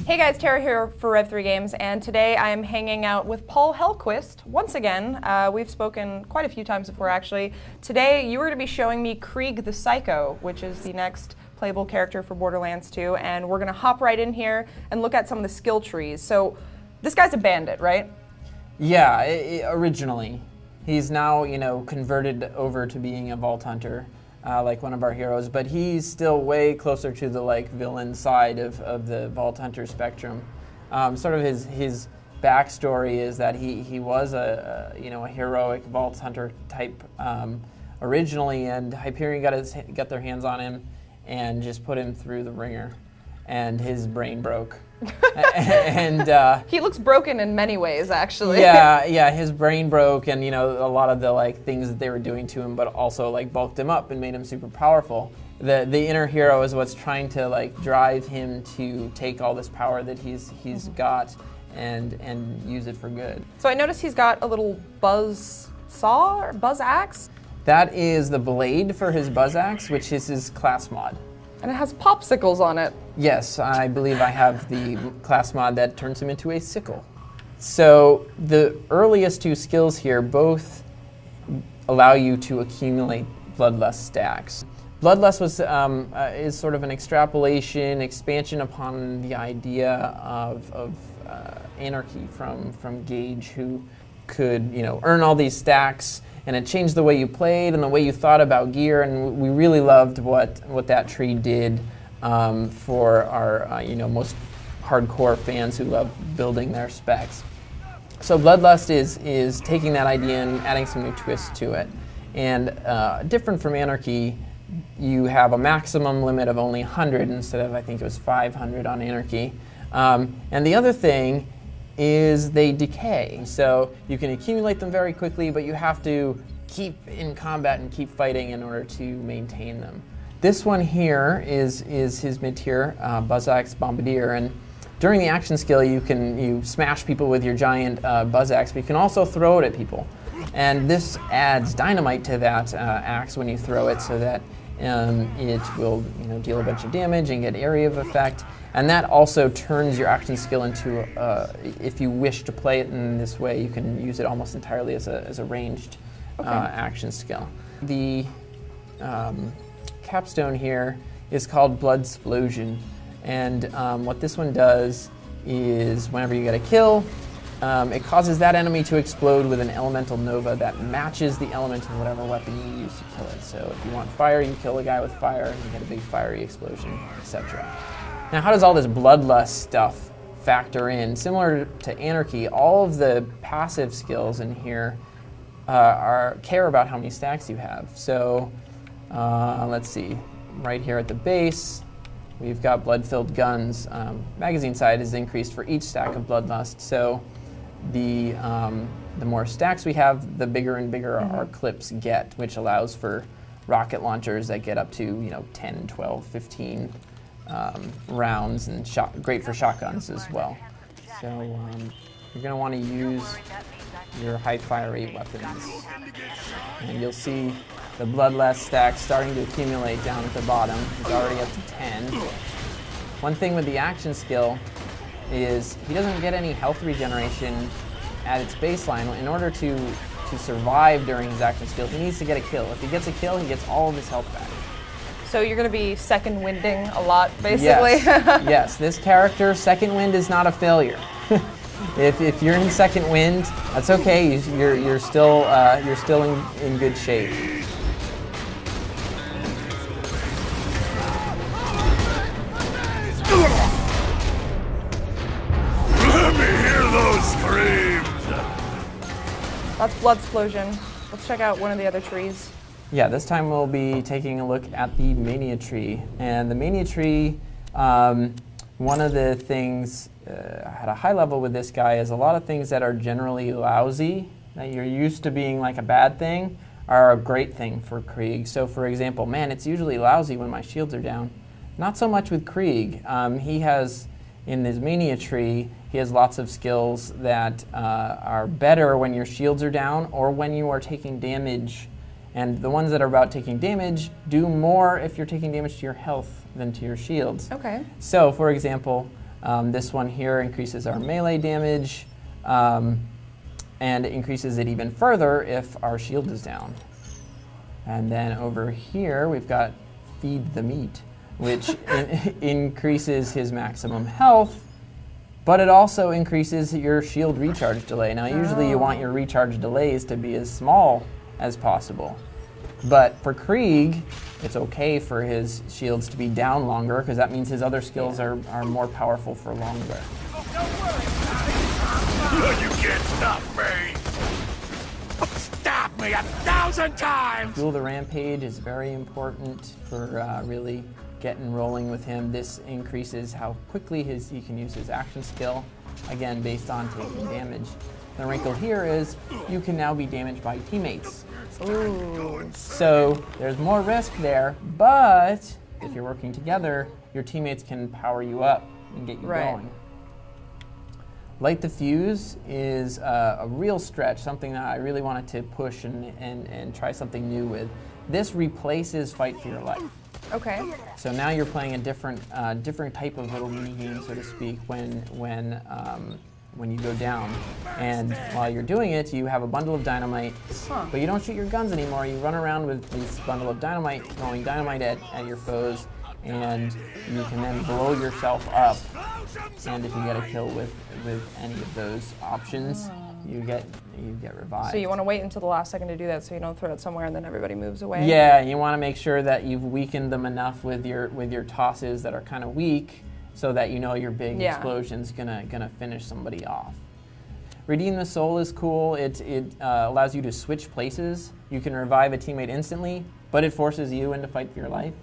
Hey guys, Tara here for Rev3 Games, and today I am hanging out with Paul Hellqui once again. We've spoken quite a few times before, actually. Today you were to be showing me KRIEG the Psycho, which is the next playable character for Borderlands 2, and we're going to hop right in here and look at some of the skill trees. So, this guy's a bandit, right? Yeah, originally. He's now, converted over to being a Vault Hunter. Like one of our heroes, but he's still way closer to the villain side of the Vault Hunter spectrum. Sort of his backstory is that he was a heroic Vault Hunter type originally, and Hyperion got their hands on him and just put him through the ringer, and his brain broke. And he looks broken in many ways, actually. Yeah, his brain broke, and a lot of the things that they were doing to him, but also bulked him up and made him super powerful. The inner hero is what's trying to drive him to take all this power that he's got and use it for good. So I noticed he's got a little buzz saw or buzz axe. That is the blade for his buzz axe, which is his class mod. And it has popsicles on it. Yes, I believe I have the class mod that turns him into a sickle. So the earliest two skills here both allow you to accumulate Bloodlust stacks. Bloodlust is sort of an expansion upon the idea of Anarchy from Gage, who could earn all these stacks, and it changed the way you played and the way you thought about gear, and we really loved what that tree did for our most hardcore fans who love building their specs. So Bloodlust is taking that idea and adding some new twists to it. And different from Anarchy, you have a maximum limit of only 100 instead of, I think it was 500 on Anarchy. And the other thing is they decay. So you can accumulate them very quickly, but you have to keep in combat and keep fighting in order to maintain them. This one here is his mid-tier Buzz Axe Bombardier, and during the action skill you smash people with your giant Buzz Axe, but you can also throw it at people. And this adds dynamite to that axe when you throw it, so that it will deal a bunch of damage and get area of effect. And that also turns your action skill into, if you wish to play it in this way, you can use it almost entirely as a ranged action skill. The capstone here is called Bloodsplosion, and what this one does is whenever you get a kill, it causes that enemy to explode with an elemental nova that matches the element of whatever weapon you use to kill it. So if you want fire, you kill a guy with fire, and you get a big fiery explosion, etc. Now, how does all this Bloodlust stuff factor in? Similar to Anarchy, all of the passive skills in here care about how many stacks you have. So let's see, right here at the base, we've got blood-filled guns. Magazine size is increased for each stack of Bloodlust. So the more stacks we have, the bigger and bigger our clips get, which allows for rocket launchers that get up to 10, 12, 15 rounds, and great for shotguns as well. So you're going to want to use your high fire rate weapons, and you'll see the Bloodlust stack starting to accumulate down at the bottom. It's already up to 10. One thing with the action skill is he doesn't get any health regeneration at its baseline. In order to survive during his action skill, he needs to get a kill. If he gets a kill, he gets all of his health back. So you're going to be second winding a lot, basically? Yes, yes. This character, second wind is not a failure. If you're in second wind, that's okay. You're still in good shape. Let me hear those screams! That's Bloodsplosion. Let's check out one of the other trees. Yeah, this time we'll be taking a look at the Mania Tree. And the Mania Tree, one of the things at a high level with this guy is a lot of things that are generally lousy, that you're used to being like a bad thing, are a great thing for KRIEG. So for example, man, it's usually lousy when my shields are down. Not so much with KRIEG. He has, in his Mania Tree, he has lots of skills that are better when your shields are down or when you are taking damage. And the ones that are about taking damage do more if you're taking damage to your health than to your shields. Okay. So, for example, This one here increases our melee damage, and increases it even further if our shield is down. And then over here, we've got Feed the Meat, which increases his maximum health, but it also increases your shield recharge delay. Now, usually you want your recharge delays to be as small as possible. But for Krieg, it's okay for his shields to be down longer, because that means his other skills are more powerful for longer. You can't stop me! Stop me 1,000 times! Fuel the Rampage is very important for really getting rolling with him. This increases how quickly he can use his action skill, again, based on taking damage. The wrinkle here is you can now be damaged by teammates. Ooh. So there's more risk there, but if you're working together, your teammates can power you up and get you going. Light the Fuse is a real stretch, something that I really wanted to push and try something new with. This replaces Fight for Your Life. Okay. So now you're playing a different type of little mini game, so to speak, when you go down. And while you're doing it, you have a bundle of dynamite, but you don't shoot your guns anymore. You run around with this bundle of dynamite, throwing dynamite at your foes, and you can then blow yourself up. And if you get a kill with any of those options, you get revived. So you want to wait until the last second to do that, so you don't throw it somewhere and then everybody moves away. Yeah, you want to make sure that you've weakened them enough with your tosses that are kind of weak, so that you know your big explosion's gonna finish somebody off. Redeem the Soul is cool. It allows you to switch places. You can revive a teammate instantly, but it forces you into Fight for Your Life,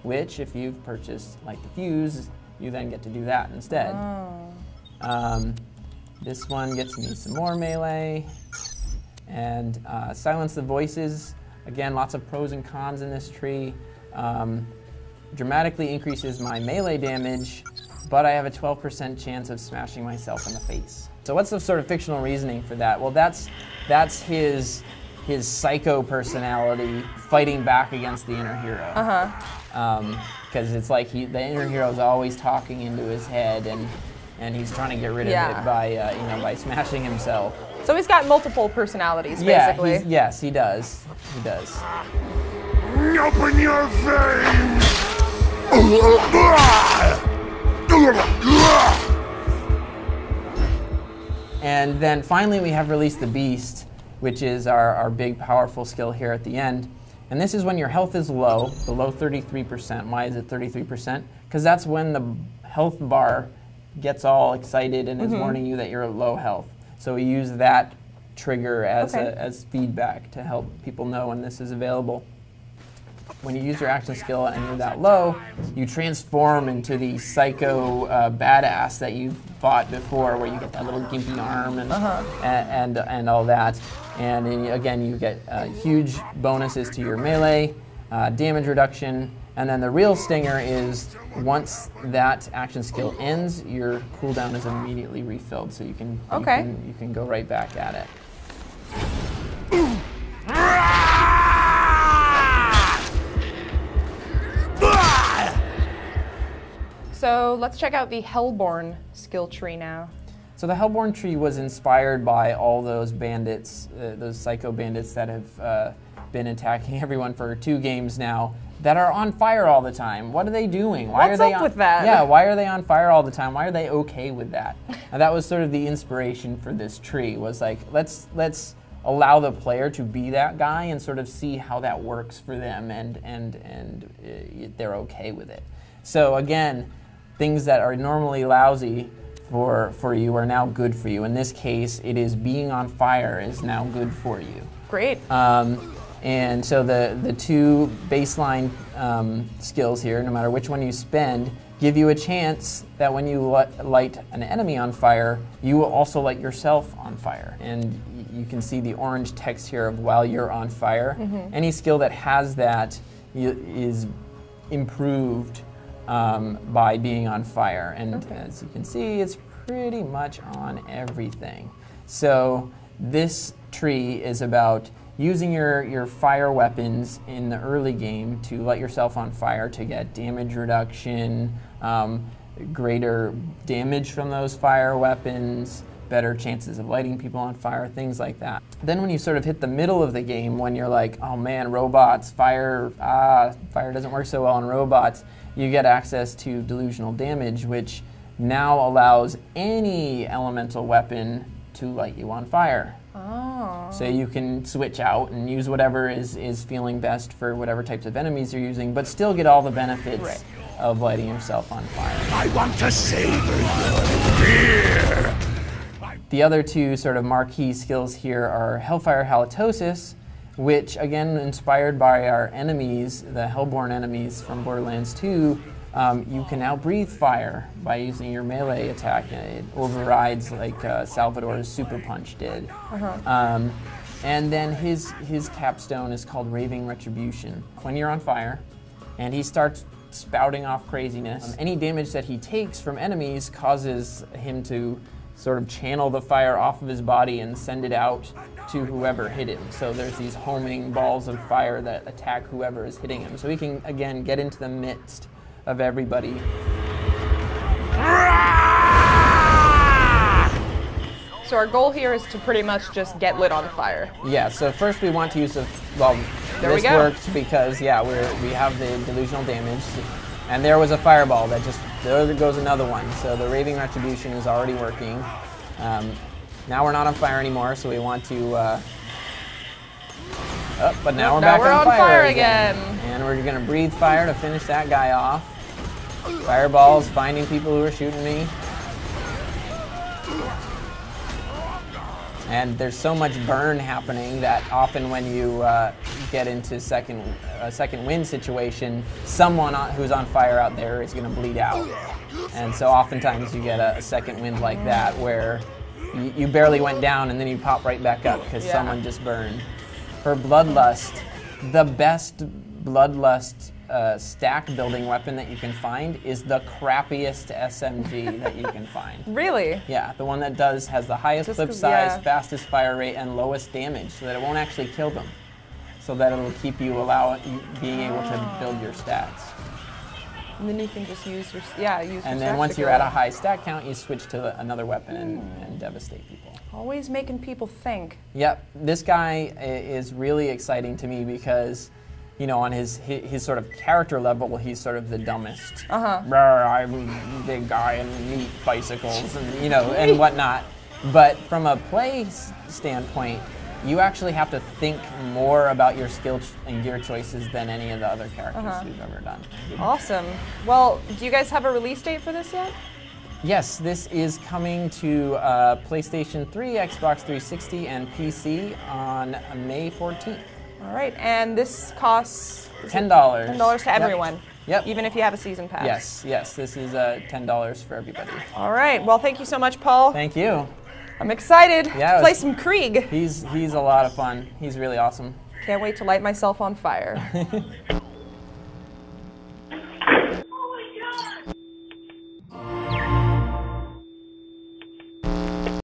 which, if you've purchased Light the Fuse, you then get to do that instead. This one gets me some more melee. And Silence the Voices. Again, lots of pros and cons in this tree. Dramatically increases my melee damage, but I have a 12% chance of smashing myself in the face. So what's the sort of fictional reasoning for that? Well, that's his psycho personality fighting back against the inner hero. Because it's like the inner hero is always talking into his head, and he's trying to get rid of it by smashing himself. So he's got multiple personalities, basically. Yes, he does. He does. Open your veins! And then finally we have Release the Beast, which is our big powerful skill here at the end. And this is when your health is low, below 33%. Why is it 33%? Because that's when the health bar gets all excited and is warning you that you're at low health. So we use that trigger as feedback to help people know when this is available. When you use your action skill and you're that low, you transform into the psycho badass that you fought before, where you get that little gimpy arm and all that. And then, again, you get huge bonuses to your melee, damage reduction, and then the real stinger is once that action skill ends, your cooldown is immediately refilled, so you can go right back at it. So let's check out the Hellborn skill tree now. So the Hellborn tree was inspired by all those bandits, those psycho bandits that have been attacking everyone for 2 games now, that are on fire all the time. What are they doing? What's up with that? Yeah, why are they on fire all the time? Why are they okay with that? And that was sort of the inspiration for this tree, was like, let's allow the player to be that guy and sort of see how that works for them, and they're okay with it. So again, things that are normally lousy for you are now good for you. In this case, it is being on fire is now good for you. Great. And so the 2 baseline skills here, no matter which one you spend, give you a chance that when you light an enemy on fire, you will also light yourself on fire. And you can see the orange text here of while you're on fire. Any skill that has that is improved by being on fire. And as you can see, it's pretty much on everything. So this tree is about using your fire weapons in the early game to light yourself on fire to get damage reduction, greater damage from those fire weapons, better chances of lighting people on fire, things like that. Then when you sort of hit the middle of the game, when you're like, oh man, robots, fire doesn't work so well on robots, you get access to delusional damage, which now allows any elemental weapon to light you on fire. Oh. So you can switch out and use whatever is feeling best for whatever types of enemies you're using, but still get all the benefits of lighting yourself on fire. I want to savor your fear. The other two sort of marquee skills here are Hellfire Halitosis, which again inspired by our enemies, the Hellborn enemies from Borderlands 2, you can now breathe fire by using your melee attack. It overrides like Salvador's Super Punch did. And then his capstone is called Raving Retribution. When you're on fire and he starts spouting off craziness, any damage that he takes from enemies causes him to sort of channel the fire off of his body and send it out to whoever hit him. So there's these homing balls of fire that attack whoever is hitting him. So he can, again, get into the midst of everybody. So our goal here is to pretty much just get lit on fire. Yeah, so first we want to use the, well, this worked because, yeah, we have the delusional damage. And there was a fireball that just, there goes another one. So the Raving Retribution is already working. Now we're not on fire anymore, so we want to, but now we're back on fire again. And we're gonna breathe fire to finish that guy off. Fireballs, finding people who are shooting me. And there's so much burn happening that often when you get into a second wind situation, someone who's on fire out there is going to bleed out. And so oftentimes you get a second wind like that where you barely went down and then you pop right back up because someone just burned. For Bloodlust, the best Bloodlust stack building weapon that you can find is the crappiest SMG that you can find. Really? Yeah, the one that has the highest clip size, fastest fire rate, and lowest damage, so that it won't actually kill them. So that it'll keep you being able to build your stats. And then you can just use your And then once you're at a high stat count, you switch to another weapon and devastate people. Always making people think. Yep, this guy is really exciting to me because, you know, on his sort of character level, he's sort of the dumbest. I'm a big guy and neat bicycles and, you know, and whatnot. But from a play standpoint, you actually have to think more about your skill and gear choices than any of the other characters we've ever done. Awesome. Well, do you guys have a release date for this yet? Yes, this is coming to PlayStation 3, Xbox 360, and PC on May 14th. All right, and this costs $10. $10 to everyone. Yep. Even if you have a season pass. Yes, this is $10 for everybody. All right, well, thank you so much, Paul. Thank you. I'm excited to play some KRIEG. He's a lot of fun. He's really awesome. Can't wait to light myself on fire.